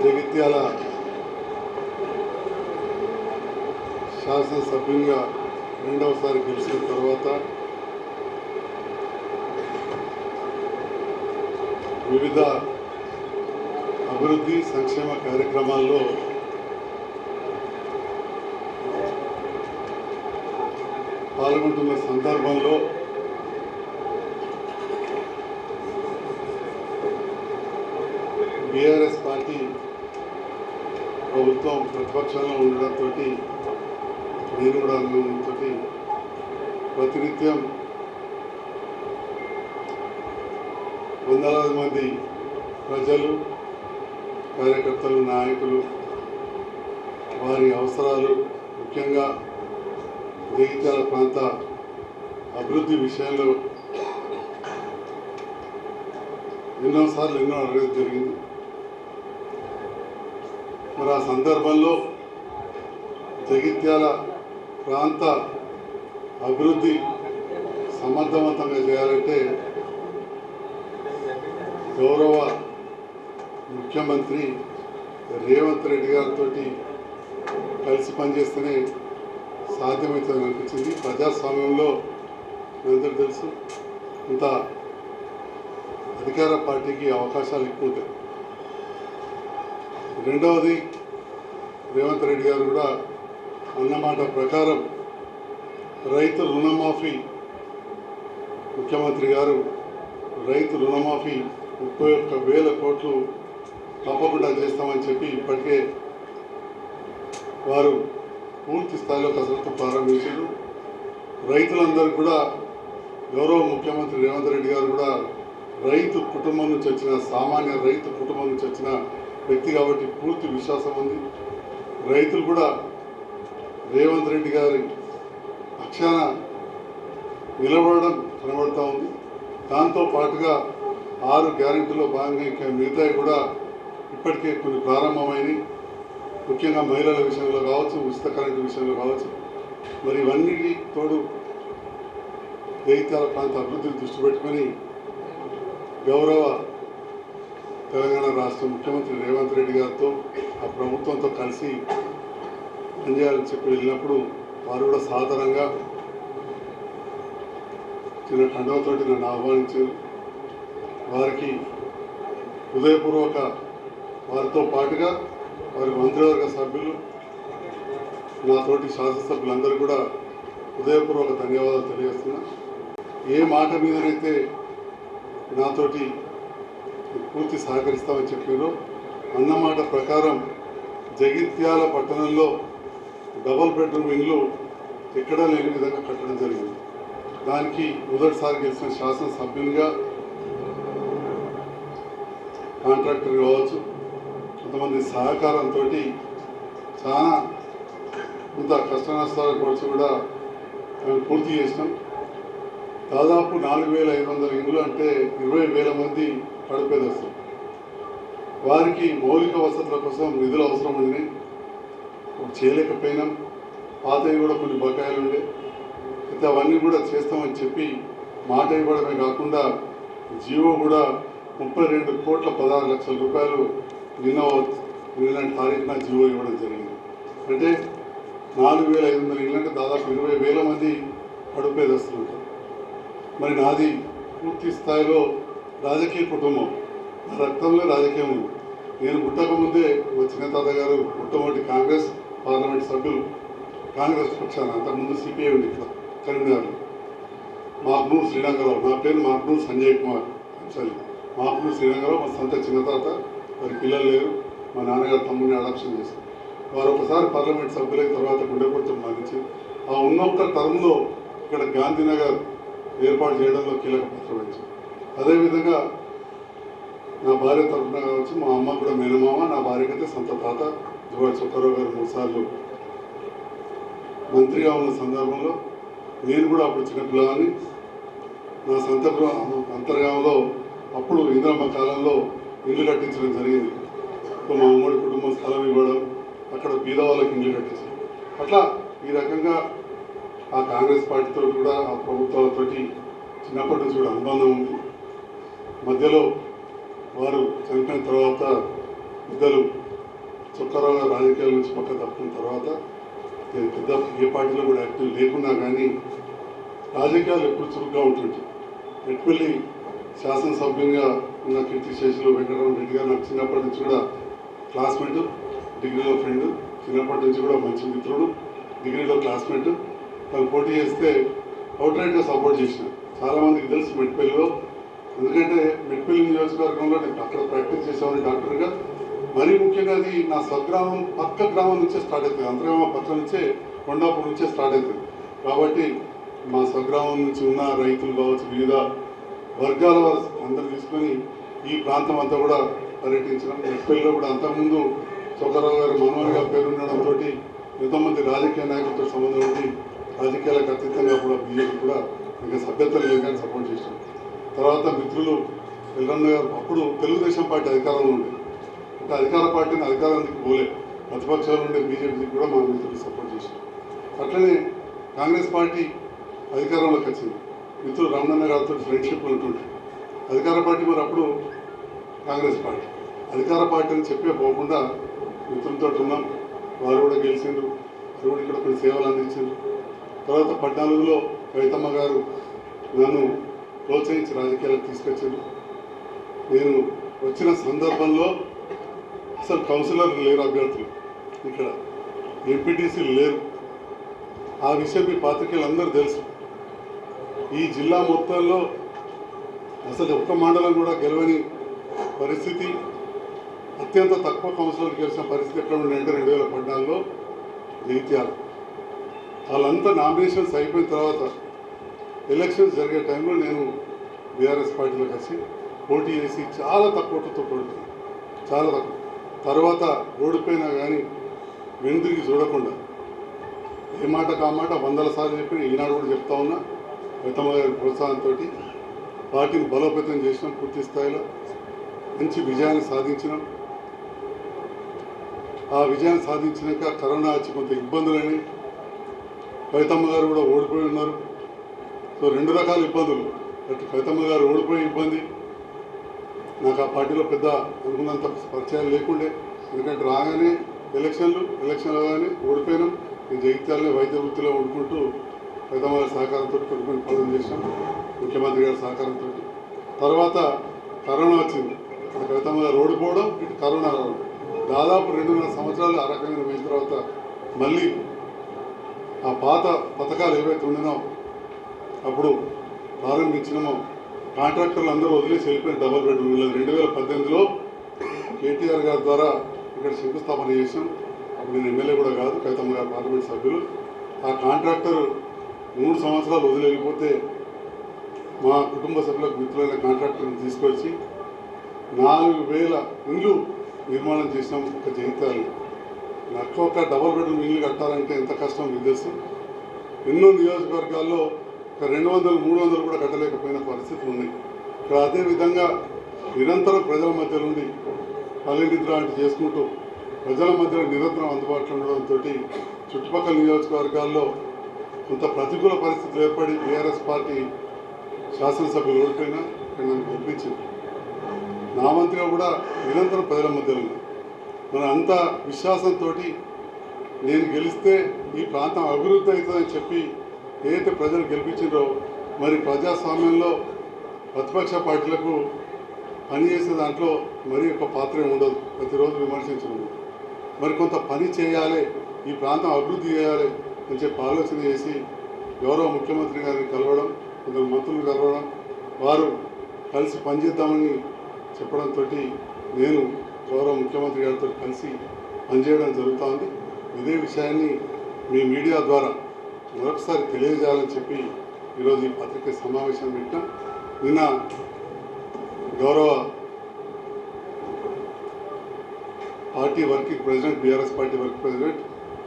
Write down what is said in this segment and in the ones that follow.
జగిత్యాల శాసనసభ్యునిగా రెండవసారి గెలిచిన తర్వాత వివిధ అభివృద్ధి సంక్షేమ కార్యక్రమాల్లో పాల్గొంటున్న సందర్భంలో బీఆర్ఎస్ పార్టీ ప్రభుత్వం ప్రతిపక్షంలో ఉండడంతో నేను కూడా అనుభవంతో ప్రతినిత్యం వందలాది మంది ప్రజలు, కార్యకర్తలు, నాయకులు వారి అవసరాలు, ముఖ్యంగా జగిత్యాల ప్రాంత అభివృద్ధి విషయంలో ఎన్నోసార్లు అడగడం జరిగింది. మరి ఆ సందర్భంలో జగిత్యాల ప్రాంత అభివృద్ధి సమర్థవంతంగా చేయాలంటే గౌరవ ముఖ్యమంత్రి రేవంత్ రెడ్డి గారితో కలిసి పనిచేస్తేనే సాధ్యమవుతుందని అనిపించింది. ప్రజాస్వామ్యంలో అందరూ తెలుసు, ఇంత అధికార పార్టీకి అవకాశాలు ఎక్కువ ఉంటాయి. రెండవది, రేవంత్ రెడ్డి గారు కూడా అన్నమాట ప్రకారం రైతు రుణమాఫీ, ముఖ్యమంత్రి గారు రైతు రుణమాఫీ 31,000 కోట్లు తప్పకుండా చేస్తామని చెప్పి ఇప్పటికే వారు పూర్తి స్థాయిలో కసరత్తు ప్రారంభించారు. రైతులందరూ కూడా గౌరవ ముఖ్యమంత్రి రేవంత్ రెడ్డి గారు కూడా రైతు కుటుంబం నుంచి వచ్చిన, సామాన్య రైతు కుటుంబం నుంచి వచ్చిన వ్యక్తి కాబట్టి పూర్తి విశ్వాసం ఉంది. రైతులు కూడా రేవంత్ రెడ్డి గారి పక్షాన నిలబడడం కనబడుతూ ఉంది. దాంతో పాటుగా 6 గ్యారెంటీలో భాగంగా ఇంకా మిగతాయి కూడా ఇప్పటికే కొన్ని ప్రారంభమైనవి. ముఖ్యంగా మహిళల విషయంలో కావచ్చు, ఉచిత కరెంటు విషయంలో కావచ్చు. మరి ఇవన్నీ తోడు జగిత్యాల ప్రాంత అభివృద్ధిని దృష్టి పెట్టుకొని గౌరవ తెలంగాణ రాష్ట్ర ముఖ్యమంత్రి రేవంత్ రెడ్డి గారితో, ఆ ప్రభుత్వంతో కలిసి పనిచేయాలని చెప్పి వెళ్ళినప్పుడు వారు కూడా సాధారణంగా చిన్న కండవతోటి నన్ను ఆహ్వానించారు. వారికి హృదయపూర్వక, వారితో పాటుగా వారి మంత్రివర్గ సభ్యులు, నాతోటి శాసనసభ్యులందరూ కూడా హృదయపూర్వక ధన్యవాదాలు తెలియజేస్తున్నా. ఏ మాట మీదనైతే నాతోటి పూర్తి సహకరిస్తామని చెప్పారో అన్నమాట ప్రకారం జగిత్యాల పట్టణంలో డబుల్ బెడ్రూమ్ ఇల్లు ఎక్కడా లేని విధంగా కట్టడం జరిగింది. దానికి మొదటిసారి గెలిచిన శాసనసభ్యునిగా కాంట్రాక్టర్ కావచ్చు, కొంతమంది సహకారంతో చాలా కొంత కష్ట నష్టాలకు వచ్చి కూడా మేము పూర్తి చేసినాం. దాదాపు 4,500 ఇండ్లు అంటే 20,000 మంది కడుపేదస్తారు. వారికి మౌలిక వసతుల కోసం నిధులు అవసరం ఉండి చేయలేకపోయినాం. పాతవి కూడా కొన్ని బకాయిలు ఉండే, అయితే అవన్నీ కూడా చేస్తామని చెప్పి మాట ఇవ్వడమే కాకుండా జీవో కూడా 32,16,00,000 రూపాయలు నిన్న తారీఖున జీవో ఇవ్వడం జరిగింది. అంటే 4,500 ఇళ్ళంటే దాదాపు 20,000 మంది కడుపేదస్తులు ఉంటారు. మరి నాది పూర్తి స్థాయిలో రాజకీయ కుటుంబం, నా రక్తంలో రాజకీయం ఉంది. నేను పుట్టకముందే మా చిన్న తాత గారు మొట్టమొదటి కాంగ్రెస్ పార్లమెంట్ సభ్యులు, కాంగ్రెస్ పక్షాన. అంతకుముందు సిపిఐ ఉంది ఇక్కడ కరీంనగర్లో. మాక్నూర్ శ్రీరంగరావు, నా పేరు మాక్నూర్ సంజయ్ కుమార్ అంశాలి. మాక్నూర్ శ్రీరంగరావు మా సొంత చిన్న తాత, వారి పిల్లలు లేరు. మా నాన్నగారు తమ్ముడిని అడాప్షన్ చేశారు. వారు ఒకసారి పార్లమెంట్ సభ్యులైన తర్వాత గుండెపోటుతో మరణించి ఆ ఉన్నొక్క టర్మ్లో ఇక్కడ గాంధీనగర్ ఏర్పాటు చేయడంలో కీలక పాత్ర వహించారు. అదేవిధంగా నా భార్య తరఫున కావచ్చు, మా అమ్మ కూడా మేనమామ, నా భార్యకైతే సొంత తాత జువాడి సుబ్బారావు గారు 3 సార్లు మంత్రిగా ఉన్న సందర్భంలో నేను కూడా అప్పుడు చిన్నపిల్లవాడిని. నా సొంత అంతర్గామంలో అప్పుడు ఇందిరమ్మ కాలంలో ఇల్లు కట్టించడం జరిగింది. మా అమ్మడి కుటుంబం స్థలం ఇవ్వడం, అక్కడ బీద వాళ్ళకి ఇల్లు కట్టించడం, అట్లా ఈ రకంగా ఆ కాంగ్రెస్ పార్టీతో కూడా ఆ ప్రభుత్వాలతో చిన్నప్పటి నుంచి కూడా అనుబంధం ఉంది. మధ్యలో వారు చనిపోయిన తర్వాత ఇద్దరు చొక్కారావు గారు రాజకీయాల నుంచి పక్క తప్పుకున్న తర్వాత నేను పెద్ద ఏ పార్టీలో కూడా యాక్టివ్ లేకున్నా కానీ రాజకీయాలు ఎప్పుడు చురుగ్గా ఉంటుంటాయి. మెట్పల్లి శాసనసభ్యునిగా ఉన్న కీర్తిశేషులు వెంకటరామ రెడ్డి గారు నాకు చిన్నప్పటి నుంచి కూడా క్లాస్మేట్, డిగ్రీలో ఫ్రెండ్, చిన్నప్పటి నుంచి కూడా మంచి మిత్రుడు, డిగ్రీలో క్లాస్మేట్. తను పోటీ చేస్తే అవుట్రైట్గా సపోర్ట్ చేసిన. చాలామందికి తెలుసు మెట్పల్లిలో, ఎందుకంటే మెట్పల్లి నియోజకవర్గంలో నేను అక్కడ ప్రాక్టీస్ చేసేవాడిని డాక్టర్గా. మరీ ముఖ్యంగా అది నా స్వగ్రామం పక్క గ్రామం నుంచే స్టార్ట్ అవుతుంది, అంతర్గ్రామం పక్క నుంచే కొండాపూర్ నుంచే స్టార్ట్ అవుతుంది. కాబట్టి మా స్వగ్రామం నుంచి ఉన్న రైతులు కావచ్చు, వివిధ వర్గాల వారు అందరూ తీసుకొని ఈ ప్రాంతం అంతా కూడా పర్యటించడం. మెట్పల్లిలో కూడా అంతకుముందు చొక్కారావు గారు మనోహర్గా పేరుండడంతో ఎంతోమంది రాజకీయ నాయకులతో సంబంధం ఉండి రాజకీయాలకు అతీతంగా కూడా బీజేపీ కూడా ఇంకా సభ్యత్వం లేదు కానీ సపోర్ట్ చేశాం. తర్వాత మిత్రులు ఎల్లన్న గారు అప్పుడు తెలుగుదేశం పార్టీ అధికారంలో ఉండే, అంటే అధికార పార్టీని అధికారానికి పోలే, ప్రతిపక్షాలు ఉండే బీజేపీకి కూడా మా మిత్రులు సపోర్ట్ చేశారు. అట్లనే కాంగ్రెస్ పార్టీ అధికారంలోకి వచ్చింది. మిత్రులు రమణన్న గారితో ఫ్రెండ్షిప్ ఉంటుండే. అధికార పార్టీ మరి అప్పుడు కాంగ్రెస్ పార్టీ, అధికార పార్టీ అని చెప్పే పోకుండా మిత్రులతో ఉన్నాం. వారు కూడా గెలిచిండ్రు, వారు కూడా ఇక్కడ కొన్ని సేవలు అందించారు. తర్వాత 14లో కవితమ్మ గారు నన్ను ప్రోత్సహించి రాజకీయాలకు తీసుకొచ్చారు. నేను వచ్చిన సందర్భంలో అసలు కౌన్సిలర్లు లేరు, అభ్యర్థులు ఇక్కడ ఎంపీటీసీలు లేరు. ఆ విషయం మీ పాత్రికేయులు అందరూ తెలుసు. ఈ జిల్లా మొత్తంలో అసలు ఒక్క మండలం కూడా గెలవని పరిస్థితి, అత్యంత తక్కువ కౌన్సిలర్లు గెలిచిన పరిస్థితి ఎక్కడ ఉందంటే 2014లో జగిత్యాల. వాళ్ళంతా నామినేషన్స్ అయిపోయిన తర్వాత ఎలక్షన్స్ జరిగే టైంలో నేను బీఆర్ఎస్ పార్టీలో కలిసి పోటీ చేసి చాలా తక్కువతో ఓడిపోయాను, చాలా తక్కువ. తర్వాత ఓడిపోయినా కానీ వెనుదిరిగి చూడకుండా ఏ మాట కామాట 100 సార్లు చెప్పిన, ఈనాడు కూడా చెప్తా ఉన్నా, కవితమ్మ గారి ప్రోత్సాహంతో పార్టీని బలోపేతం చేసినాం. పూర్తి స్థాయిలో మంచి విజయాన్ని సాధించినాం. ఆ విజయాన్ని సాధించినాక కరోనా వచ్చి కొంత ఇబ్బందులని, కవితమ్మ గారు కూడా ఓడిపోయి ఉన్నారు. సో 2 రకాల ఇబ్బందులు, అటు కవితమ్మ గారు ఓడిపోయే ఇబ్బంది, నాకు ఆ పార్టీలో పెద్ద అనుకున్నంత పరిచయాలు లేకుండే. ఎందుకంటే రాగానే ఎలక్షన్లు కానీ ఓడిపోయినాం. నేను జగిత్యాలనే వైద్య వృత్తిలో వండుకుంటూ కవితమ్మ గారి సహకారంతో కొన్ని పనులు చేసినాం, ముఖ్యమంత్రి గారి సహకారంతో. తర్వాత కరోనా వచ్చింది, అటు కవితమ్మ గారు ఓడిపోవడం, ఇటు కరోనా రావడం. దాదాపు 2.5 సంవత్సరాలు ఆ రకంగా పోయిన తర్వాత మళ్ళీ ఆ పాత పథకాలు ఏవైతే ఉండినో అప్పుడు ప్రారంభించినామో కాంట్రాక్టర్లు అందరూ వదిలేసి వెళ్ళిపోయిన డబుల్ బెడ్రూమ్ ఇళ్ళు 2018లో కేటీఆర్ గారి ద్వారా ఇక్కడ శంకుస్థాపన చేసాం. అప్పుడు నేను ఎమ్మెల్యే కూడా కాదు, కవితమ్మ గారు పార్లమెంట్ సభ్యులు. ఆ కాంట్రాక్టర్ 3 సంవత్సరాలు వదిలి వెళ్ళిపోతే మా కుటుంబ సభ్యులకు మిత్రులైన కాంట్రాక్టర్ని తీసుకొచ్చి 4000 ఇండ్లు నిర్మాణం చేసినాం. ఒక జగిత్యాల ఒక్క డబుల్ బెడ్రూమ్ ఇల్లు కట్టాలంటే ఎంత కష్టం మీకు తెలుసు. ఎన్నో నియోజకవర్గాల్లో 200, 300 కూడా కట్టలేకపోయిన పరిస్థితులు ఉన్నాయి. ఇక్కడ అదేవిధంగా నిరంతరం ప్రజల మధ్య నుండి పల్లె నిద్ర అంటే చేసుకుంటూ ప్రజల మధ్యలో నిరంతరం అందుబాటులో ఉండడంతో చుట్టుపక్కల నియోజకవర్గాల్లో కొంత ప్రతికూల పరిస్థితులు ఏర్పడి బీఆర్ఎస్ పార్టీ శాసనసభ్యులు ఓడిపోయినా ఇక్కడ నన్ను గెలిపించింది. నా మంత్రిగా కూడా నిరంతరం ప్రజల మధ్యలో ఉంది. మన అంత విశ్వాసంతో నేను గెలిస్తే ఈ ప్రాంతం అభివృద్ధి అవుతుందని చెప్పి ఏదైతే ప్రజలు గెలిపించారో, మరి ప్రజాస్వామ్యంలో ప్రతిపక్ష పార్టీలకు పనిచేసే దాంట్లో మరి ఒక పాత్ర ఉండదు, ప్రతిరోజు విమర్శించడం. మరి కొంత పని చేయాలి, ఈ ప్రాంతం అభివృద్ధి చేయాలి అని చెప్పి ఆలోచన చేసి గౌరవ ముఖ్యమంత్రి గారిని కలవడం, కొందరు మంత్రులు కలవడం, వారు కలిసి పనిచేద్దామని చెప్పడంతో నేను గౌరవ ముఖ్యమంత్రి గారితో కలిసి పనిచేయడం జరుగుతోంది. ఇదే విషయాన్ని మీ మీడియా ద్వారా మరొకసారి తెలియజేయాలని చెప్పి ఈరోజు ఈ పత్రికా సమావేశం పెట్టాం. నిన్న గౌరవ party working president, BRS party working president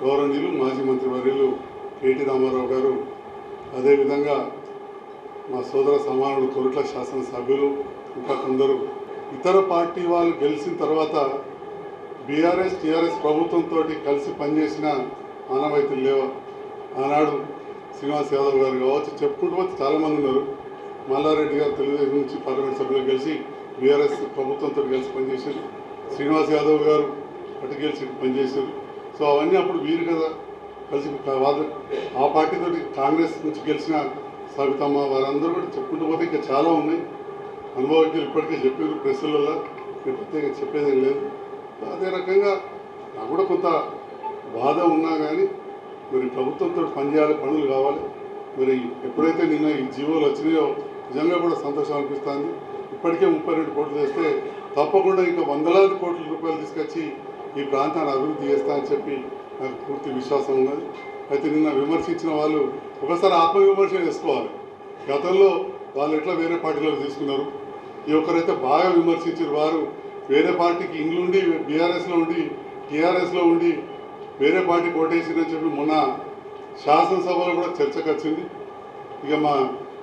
గౌరవనీయులు మాజీ మంత్రి వర్యులు కేటీ రామారావు గారు, అదేవిధంగా మా సోదర సమానుడు కొరుట్ల శాసనసభ్యులు, ఇంకా కొందరు ఇతర పార్టీ వాళ్ళు గెలిచిన తర్వాత బీఆర్ఎస్ టీఆర్ఎస్ ప్రభుత్వంతో కలిసి పనిచేసిన ఆనవాయితీలు లేవా. ఆనాడు శ్రీనివాస్ యాదవ్ గారు కావచ్చు, చెప్పుకుంటూ పోతే చాలామంది ఉన్నారు. మల్లారెడ్డి గారు తెలుగుదేశం నుంచి పార్లమెంట్ సభ్యులు కలిసి బీఆర్ఎస్ ప్రభుత్వంతో కలిసి పనిచేశారు. శ్రీనివాస్ యాదవ్ గారు అటు గెలిచి పనిచేశారు. సో అవన్నీ అప్పుడు వీరు కదా కలిసి వాళ్ళు ఆ పార్టీతోటి కాంగ్రెస్ నుంచి గెలిచిన సవితమ్మ వారందరూ కూడా చెప్పుకుంటూ పోతే ఇంకా చాలా ఉన్నాయి. అనుభవజ్ఞులు ఇప్పటికే చెప్పారు ప్రెస్సులలో, నేను ప్రత్యేకంగా చెప్పేది లేదు. అదే రకంగా నాకు కూడా కొంత బాధ ఉన్నా కానీ మరి ప్రభుత్వంతో పనిచేయాలి, పనులు కావాలి. మరి ఎప్పుడైతే నిన్న ఈ జీవోలు వచ్చినాయో నిజంగా కూడా సంతోషం అనిపిస్తుంది. ఇప్పటికే 32 కోట్లు చేస్తే తప్పకుండా ఇంకా వందలాది కోట్ల రూపాయలు తీసుకొచ్చి ఈ ప్రాంతాన్ని అభివృద్ధి చేస్తా అని చెప్పి నాకు పూర్తి విశ్వాసం ఉన్నది. అయితే నిన్న విమర్శించిన వాళ్ళు ఒకసారి ఆత్మవిమర్శ చేసుకోవాలి. గతంలో వాళ్ళు ఎట్లా వేరే పార్టీలకు తీసుకున్నారు, ఈ ఒక్కరైతే బాగా విమర్శించారు. వారు వేరే పార్టీకి ఇంగ్లుండి బీఆర్ఎస్లో ఉండి టీఆర్ఎస్లో ఉండి వేరే పార్టీ కోటేసిందని చెప్పి మొన్న శాసనసభలో కూడా చర్చకు వచ్చింది. ఇక మా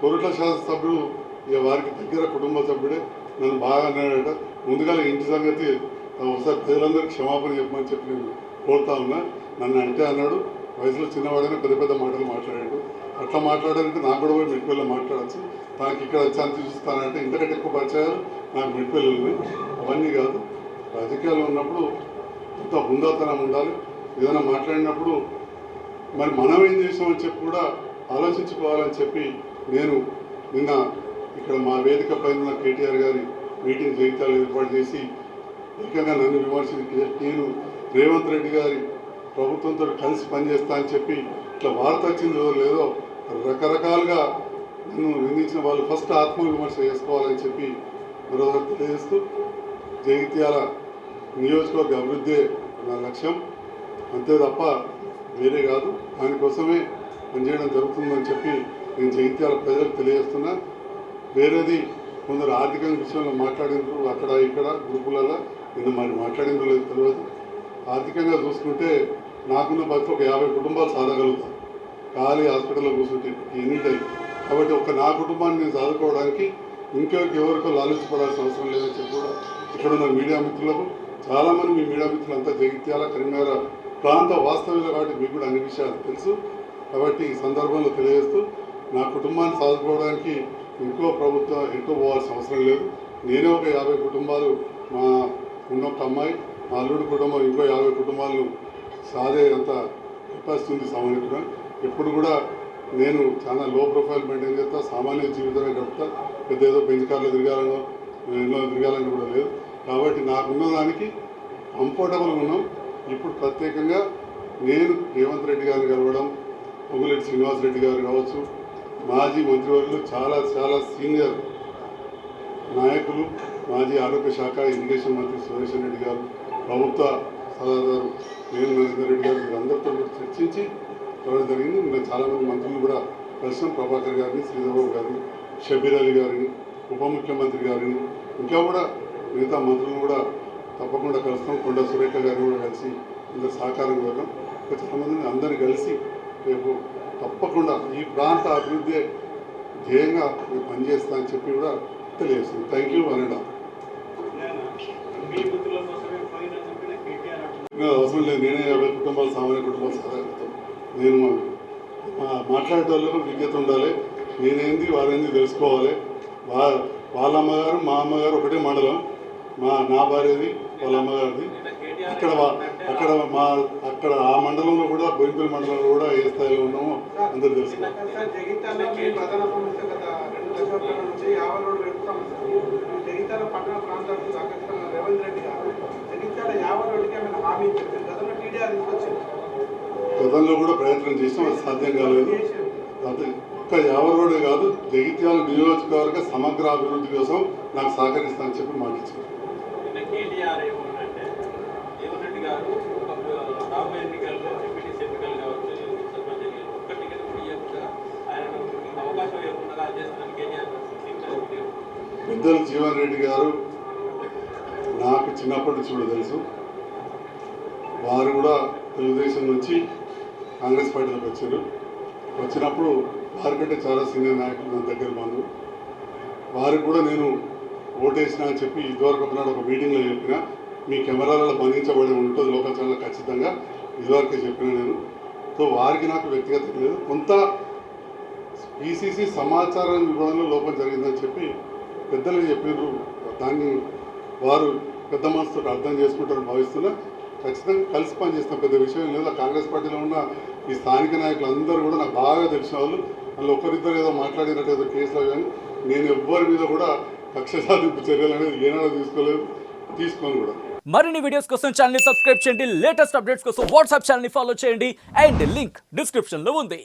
కొరుట్ల శాసనసభ్యుడు ఇక వారికి దగ్గర కుటుంబ సభ్యుడే నన్ను బాగా అన్నాడట. ముందుగా ఇంటి సంగతి ఒకసారి ప్రజలందరికీ క్షమాపణ చెప్పమని చెప్పి నేను కోరుతా ఉన్నా. నన్ను అంటే అన్నాడు, వయసులో చిన్నవాడైనా పెద్ద పెద్ద మాటలు మాట్లాడాడు. అట్లా మాట్లాడాలంటే నాకు కూడా పోయి మెట్టిపల్లిలో మాట్లాడచ్చు. తనకి ఇక్కడ వచ్చి అంత చూస్తానంటే ఇంతకంటే ఎక్కువ పరిచయాలు నాకు మెట్టిపల్లి. అవన్నీ కాదు, రాజకీయాల్లో ఉన్నప్పుడు ఇంత హుందాతనం ఉండాలి. ఏదైనా మాట్లాడినప్పుడు మరి మనం ఏం చేసామని చెప్పి కూడా ఆలోచించుకోవాలని చెప్పి నేను నిన్న ఇక్కడ మా వేదిక పైన ఉన్న కేటీఆర్ గారి మీటింగ్ జగిత్యాలు ఏర్పాటు చేసి ఏకంగా నన్ను విమర్శించి నేను రేవంత్ రెడ్డి గారి ప్రభుత్వంతో కలిసి పనిచేస్తా అని చెప్పి ఇట్లా వార్త వచ్చిందో లేదో రకరకాలుగా నన్ను నిందించిన వాళ్ళు ఫస్ట్ ఆత్మవిమర్శ చేసుకోవాలని చెప్పి మరోసారి తెలియజేస్తూ జగిత్యాల నియోజకవర్గ అభివృద్ధే నా లక్ష్యం, అంతే తప్ప వేరే కాదు. దానికోసమే పనిచేయడం జరుగుతుందని చెప్పి నేను జగిత్యాల ప్రజలకు తెలియజేస్తున్నా. వేరేది కొందరు ఆర్థిక విషయంలో మాట్లాడినారు అక్కడ ఇక్కడ గ్రూపులలో, నిన్న మరి మాట్లాడిందో లేదు తెలియదు. ఆర్థికంగా చూసుకుంటే నాకున్న బతికి ఒక 50 కుటుంబాలు సాధగలుగుతాను ఖాళీ హాస్పిటల్లో కూర్చుంటే ఎనీ టైం. కాబట్టి నా కుటుంబాన్ని నేను చదువుకోవడానికి ఎవరికో లాలించబడాల్సిన అవసరం లేదని చెప్పి కూడా ఇక్కడ ఉన్న మీడియా మిత్రులకు, చాలామంది మీ మీడియా మిత్రులంతా జగిత్యాల కరీంనగర్ ప్రాంత వాస్తవ్యులు కాబట్టి మీకు కూడా అన్ని విషయాలు తెలుసు. కాబట్టి ఈ సందర్భంలో తెలియజేస్తూ నా కుటుంబాన్ని సాధుకోవడానికి ఇంకో ప్రభుత్వం ఎక్కువ పోవాల్సిన అవసరం లేదు. నేనే ఒక 50 కుటుంబాలు, మా ఉన్నొక్క అమ్మాయి, మా అల్లుడి కుటుంబం ఇంకో 50 కుటుంబాలను సాధే అంత కెపాసిటీ ఉంది సామాన్యుడిగా. ఎప్పుడు కూడా నేను చాలా లో ప్రొఫైల్ మెయింటైన్ చేస్తా, సామాన్య జీవితమే గడుపుతా. పెద్ద ఏదో బెంచ్ కార్లో తిరగాలనో ఎన్నో తిరగాలని కూడా లేదు. కాబట్టి నాకున్న దానికి కంఫర్టబుల్గా ఉన్నాం. ఇప్పుడు ప్రత్యేకంగా నేను రేవంత్ రెడ్డి గారిని కలవడం, పొంగులేటి శ్రీనివాసరెడ్డి గారు కావచ్చు, మాజీ మంత్రివర్యులు, చాలా చాలా సీనియర్ నాయకులు, మాజీ ఆరోగ్య శాఖ ఇరిగేషన్ మంత్రి సురేష్ రెడ్డి గారు, ప్రభుత్వ సలహాదారు వేలు నరేందర్ రెడ్డి గారు, వీరందరితో కూడా చర్చించి చూడడం జరిగింది. నేను చాలామంది మంత్రులు కూడా కలిసాం. ప్రభాకర్ గారిని, శ్రీధర్బాబు గారిని, షబీర్ అలీ గారిని, ఉప ముఖ్యమంత్రి గారిని, ఇంకా కూడా మిగతా మంత్రులను కూడా తప్పకుండా కలుస్తాం. కొండ సురేఖ గారిని కూడా కలిసి అందరు సహకారం కోరాం. ఇంకా చాలామందిని అందరినీ కలిసి రేపు తప్పకుండా ఈ ప్రాంత అభివృద్ధి ధ్యేయంగా మేము పనిచేస్తా అని చెప్పి కూడా తెలియజేస్తుంది. థ్యాంక్ యూ అనండి. అవసరం లేదు, నేనే 50 కుటుంబాలు సామాన్య కుటుంబాలు సహాయపడతాం. నేను మాట్లాడేటోళ్ళకు విజ్ఞత ఉండాలి. నేనేంది వారేంది తెలుసుకోవాలి. వాళ్ళ అమ్మగారు మా అమ్మగారు ఒకటే మండలం, నా భార్యది వాళ్ళ అమ్మగారిది. అక్కడ ఆ మండలంలో కూడా బోయినపల్లి మండలంలో కూడా ఏ స్థాయిలో ఉన్నామో అందరూ తెలుసు. గతంలో కూడా ప్రయత్నం చేసినాం, అది సాధ్యం కాలేదు. ఒక్క యావర్ రోడ్డే కాదు, జగిత్యాల నియోజకవర్గ సమగ్ర అభివృద్ధి కోసం నాకు సహకరిస్తానని చెప్పి మాటిచ్చారు. పెద్దలు జీవన్ రెడ్డి గారు నాకు చిన్నప్పటి నుంచి కూడా తెలుసు. వారు కూడా తెలుగుదేశం నుంచి కాంగ్రెస్ పార్టీలోకి వచ్చారు. వచ్చినప్పుడు వారికంటే చాలా సీనియర్ నాయకులు నా దగ్గర బంధువు. వారికి కూడా నేను ఓటేసినా అని చెప్పి ఇదివరకు ఒకనాడు ఒక మీటింగ్లో చెప్పిన, మీ కెమెరాలలో బంధించబడి ఉంటుంది లోకల్ ఛానల్ ఖచ్చితంగా, ఇదివరకే చెప్పిన నేను. సో వారికి నాకు వ్యక్తిగతం లేదు. కొంత పిసిసి సమాచారం ఇవ్వడంలో లోపం జరిగిందని చెప్పి పెద్దలు చెప్పారు. దాన్ని వారు పెద్ద మనసుతో అర్థం చేసుకుంటారని భావిస్తున్నా. ఖచ్చితంగా కలిసి పనిచేస్తాం. పెద్ద విషయం లేదు. కాంగ్రెస్ పార్టీలో ఉన్న ఈ స్థానిక నాయకులు అందరూ కూడా నాకు బాగా తెలిసిన వాళ్ళు. అందులో ఒకరిద్దరు ఏదో మాట్లాడినట్టు ఏదో కేసులో కానీ నేను ఎవ్వరి మీద కూడా కక్ష సాధింపు చర్యలు అనేది ఏనాడో తీసుకోను కూడా. మరిన్ని వీడియోస్ కోసం ఛానల్ ని సబ్స్క్రైబ్ చేయండి. లేటెస్ట్ అప్డేట్స్ కోసం వాట్సాప్ ఛానల్ ని ఫాలో చేయండి. అండ్ లింక్ డిస్క్రిప్షన్ లో ఉంది.